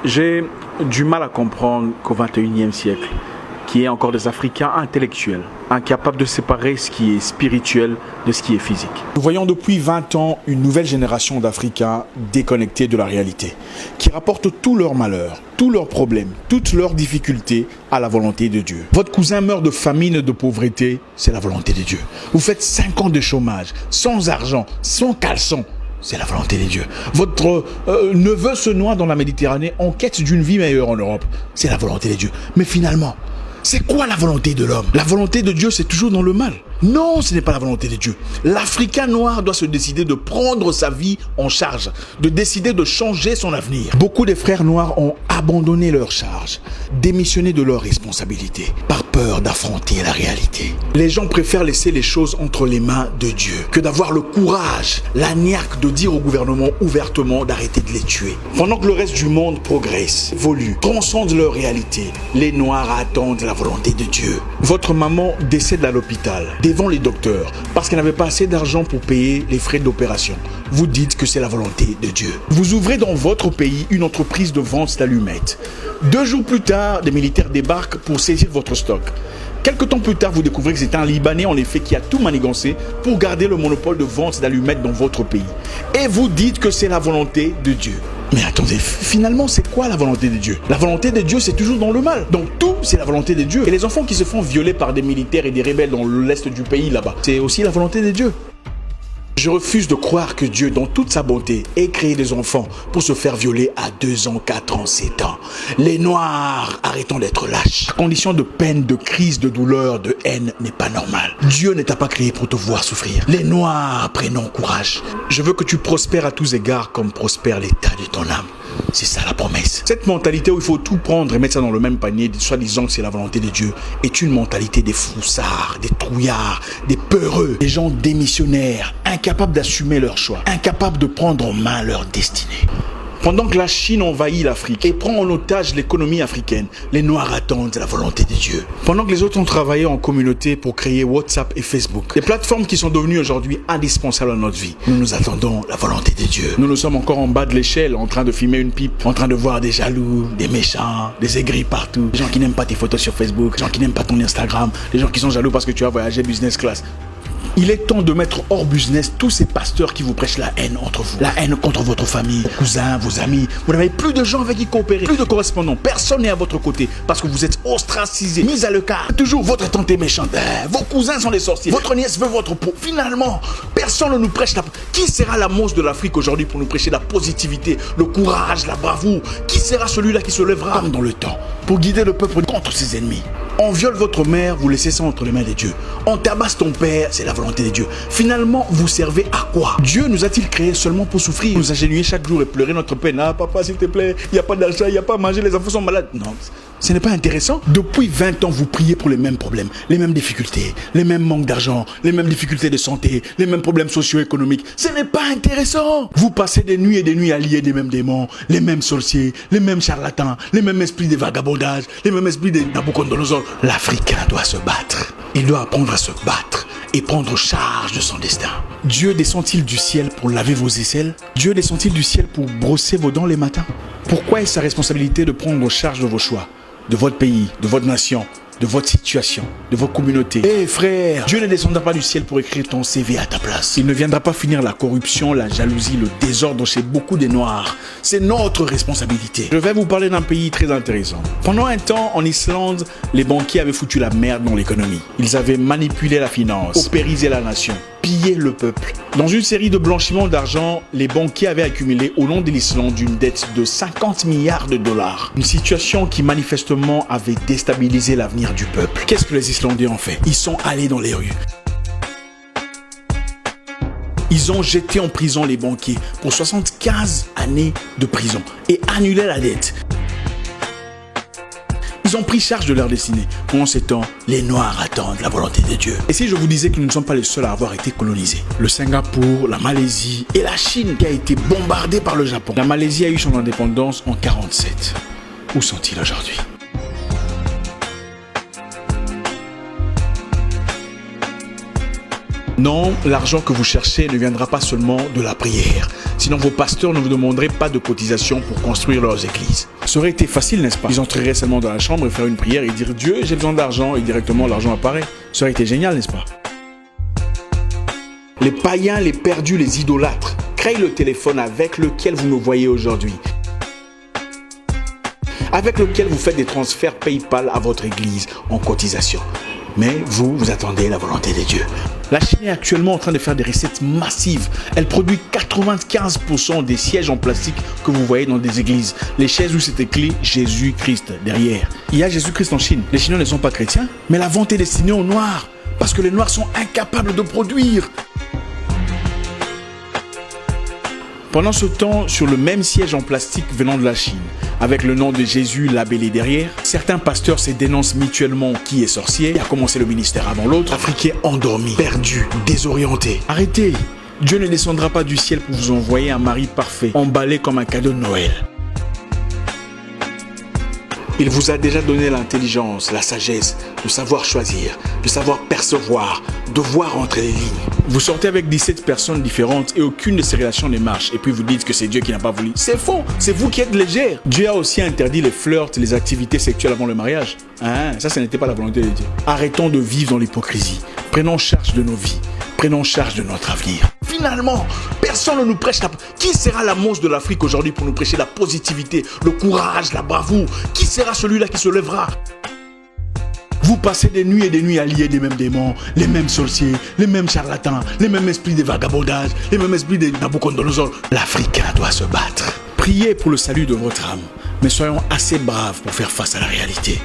J'ai du mal à comprendre qu'au XXIe siècle, qu'il y ait encore des Africains intellectuels, incapables de séparer ce qui est spirituel de ce qui est physique. Nous voyons depuis 20 ans une nouvelle génération d'Africains déconnectés de la réalité, qui rapportent tous leurs malheurs, tous leurs problèmes, toutes leurs difficultés à la volonté de Dieu. Votre cousin meurt de famine et de pauvreté, c'est la volonté de Dieu. Vous faites 5 ans de chômage, sans argent, sans caleçon, c'est la volonté de Dieu. Votre neveu se noie dans la Méditerranée en quête d'une vie meilleure en Europe, c'est la volonté de Dieu. Mais finalement, c'est quoi la volonté de l'homme? La volonté de Dieu, c'est toujours dans le mal. Non, ce n'est pas la volonté de Dieu. L'Africain noir doit se décider de prendre sa vie en charge, de décider de changer son avenir. Beaucoup de frères noirs ont abandonné leur charge, démissionné de leurs responsabilités, par peur d'affronter la réalité. Les gens préfèrent laisser les choses entre les mains de Dieu que d'avoir le courage, la niaque de dire au gouvernement ouvertement d'arrêter de les tuer. Pendant que le reste du monde progresse, évolue, transcende leur réalité, les Noirs attendent la volonté de Dieu. Votre maman décède à l'hôpital, devant les docteurs, parce qu'elle n'avait pas assez d'argent pour payer les frais d'opération. Vous dites que c'est la volonté de Dieu. Vous ouvrez dans votre pays une entreprise de vente d'allumettes. 2 jours plus tard, des militaires débarquent pour saisir votre stock. Quelque temps plus tard, vous découvrez que c'est un Libanais en effet qui a tout manigancé pour garder le monopole de vente d'allumettes dans votre pays. Et vous dites que c'est la volonté de Dieu. Mais attendez, finalement, c'est quoi la volonté de Dieu? La volonté de Dieu, c'est toujours dans le mal. Donc tout, c'est la volonté de Dieu. Et les enfants qui se font violer par des militaires et des rebelles dans l'est du pays là-bas, c'est aussi la volonté de Dieu. Je refuse de croire que Dieu, dans toute sa bonté, ait créé des enfants pour se faire violer à 2 ans, 4 ans, 7 ans. Les Noirs, arrêtons d'être lâches. La condition de peine, de crise, de douleur, de haine n'est pas normale. Dieu ne t'a pas créé pour te voir souffrir. Les Noirs, prenons courage. Je veux que tu prospères à tous égards comme prospère l'état de ton âme. C'est ça la promesse. Cette mentalité où il faut tout prendre et mettre ça dans le même panier, soi-disant que c'est la volonté de Dieu, est une mentalité des froussards, des trouillards, des peureux, des gens démissionnaires, incapables d'assumer leurs choix, incapables de prendre en main leur destinée. Pendant que la Chine envahit l'Afrique et prend en otage l'économie africaine, les Noirs attendent la volonté de Dieu. Pendant que les autres ont travaillé en communauté pour créer WhatsApp et Facebook, des plateformes qui sont devenues aujourd'hui indispensables à notre vie, nous attendons la volonté de Dieu. Nous sommes encore en bas de l'échelle, en train de fumer une pipe, en train de voir des jaloux, des méchants, des aigris partout, des gens qui n'aiment pas tes photos sur Facebook, des gens qui n'aiment pas ton Instagram, des gens qui sont jaloux parce que tu as voyagé business class. Il est temps de mettre hors business tous ces pasteurs qui vous prêchent la haine entre vous. La haine contre votre famille, vos cousins, vos amis. Vous n'avez plus de gens avec qui coopérer, plus de correspondants. Personne n'est à votre côté parce que vous êtes ostracisés, mis à l'écart. Toujours votre tante est méchante. Vos cousins sont des sorciers. Votre nièce veut votre peau. Finalement, personne ne nous prêche la... Qui sera la monstre de l'Afrique aujourd'hui pour nous prêcher la positivité, le courage, la bravoure? Qui sera celui-là qui se lèvera comme dans le temps pour guider le peuple contre ses ennemis? On viole votre mère, vous laissez ça entre les mains de Dieu. On tabasse ton père, c'est la volonté de Dieu. Finalement, vous servez à quoi? Dieu nous a-t-il créés seulement pour souffrir, nous agenouiller chaque jour et pleurer notre peine? Ah papa, s'il te plaît, il n'y a pas d'argent, il n'y a pas à manger, les enfants sont malades. Non, ce n'est pas intéressant. Depuis 20 ans, vous priez pour les mêmes problèmes, les mêmes difficultés, les mêmes manques d'argent, les mêmes difficultés de santé, les mêmes problèmes socio-économiques. Ce n'est pas intéressant. Vous passez des nuits à lier des mêmes démons, les mêmes sorciers, les mêmes charlatans, les mêmes esprits de vagabondage, les mêmes esprits de Nabucodonosor. L'Africain doit se battre. Il doit apprendre à se battre et prendre charge de son destin. Dieu descend-il du ciel pour laver vos aisselles? Dieu descend-il du ciel pour brosser vos dents les matins? Pourquoi est-ce sa responsabilité de prendre charge de vos choix, de votre pays, de votre nation, de votre situation, de votre communauté? Eh frère, Dieu ne descendra pas du ciel pour écrire ton CV à ta place. Il ne viendra pas finir la corruption, la jalousie, le désordre chez beaucoup des Noirs. C'est notre responsabilité. Je vais vous parler d'un pays très intéressant. Pendant un temps, en Islande, les banquiers avaient foutu la merde dans l'économie. Ils avaient manipulé la finance, paupérisé la nation, pillé le peuple. Dans une série de blanchiments d'argent, les banquiers avaient accumulé au nom de l'Islande une dette de 50 milliards de dollars. Une situation qui manifestement avait déstabilisé l'avenir du peuple. Qu'est-ce que les Islandais ont fait? Ils sont allés dans les rues. Ils ont jeté en prison les banquiers pour 75 années de prison et annulé la dette. Ils ont pris charge de leur destinée. Pendant ce temps, les Noirs attendent la volonté de Dieu. Et si je vous disais que nous ne sommes pas les seuls à avoir été colonisés? Le Singapour, la Malaisie et la Chine qui a été bombardée par le Japon. La Malaisie a eu son indépendance en 1947. Où sont-ils aujourd'hui? Non, l'argent que vous cherchez ne viendra pas seulement de la prière. Sinon, vos pasteurs ne vous demanderaient pas de cotisation pour construire leurs églises. Ça aurait été facile, n'est-ce pas? Ils entreraient seulement dans la chambre et faire une prière et dire « Dieu, j'ai besoin d'argent » et directement l'argent apparaît. Ça aurait été génial, n'est-ce pas? Les païens, les perdus, les idolâtres créent le téléphone avec lequel vous me voyez aujourd'hui, avec lequel vous faites des transferts PayPal à votre église en cotisation. Mais vous attendez la volonté de Dieu. La Chine est actuellement en train de faire des recettes massives. Elle produit 95% des sièges en plastique que vous voyez dans des églises. Les chaises où c'est écrit Jésus-Christ derrière. Il y a Jésus-Christ en Chine. Les Chinois ne sont pas chrétiens, mais la vente est destinée aux Noirs. Parce que les Noirs sont incapables de produire. Pendant ce temps, sur le même siège en plastique venant de la Chine, avec le nom de Jésus labellé derrière, certains pasteurs se dénoncent mutuellement qui est sorcier, qui a commencé le ministère avant l'autre, Africains endormis, perdus, désorientés. Arrêtez! Dieu ne descendra pas du ciel pour vous envoyer un mari parfait, emballé comme un cadeau de Noël. Il vous a déjà donné l'intelligence, la sagesse, de savoir choisir, de savoir percevoir, de voir entre les lignes. Vous sortez avec 17 personnes différentes et aucune de ces relations ne marche. Et puis vous dites que c'est Dieu qui n'a pas voulu. C'est faux, c'est vous qui êtes légère. Dieu a aussi interdit les flirts, les activités sexuelles avant le mariage. Ça n'était pas la volonté de Dieu. Arrêtons de vivre dans l'hypocrisie. Prenons charge de nos vies. Prenons charge de notre avenir. Finalement, personne ne nous prêche Qui sera la mouche de l'Afrique aujourd'hui pour nous prêcher la positivité, le courage, la bravoure? Qui sera celui-là qui se lèvera? Vous passez des nuits et des nuits à lier les mêmes démons, les mêmes sorciers, les mêmes charlatans, les mêmes esprits de vagabondage, les mêmes esprits de Nabucodonosor. L'Africain doit se battre. Priez pour le salut de votre âme, mais soyons assez braves pour faire face à la réalité.